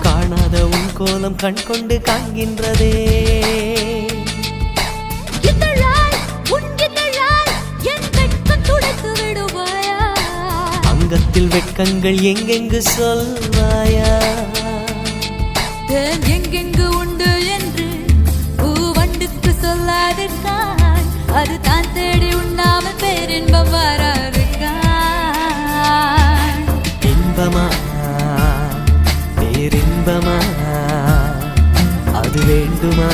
காணாத உன் கோலம் கண் கொண்டு காண்கின்றதே. அங்கத்தில் வெட்கங்கள் எங்கெங்கு சொல்வாயா? எங்கெங்கு உண்டு என்று பூவண்டுக்கு சொல்லாதிருக்கான். அது தான் தேடி உண்ணாமல் பேரின்பம் வராதிருக்கான். இன்பமா பேரின்பமா அது வேண்டுமா?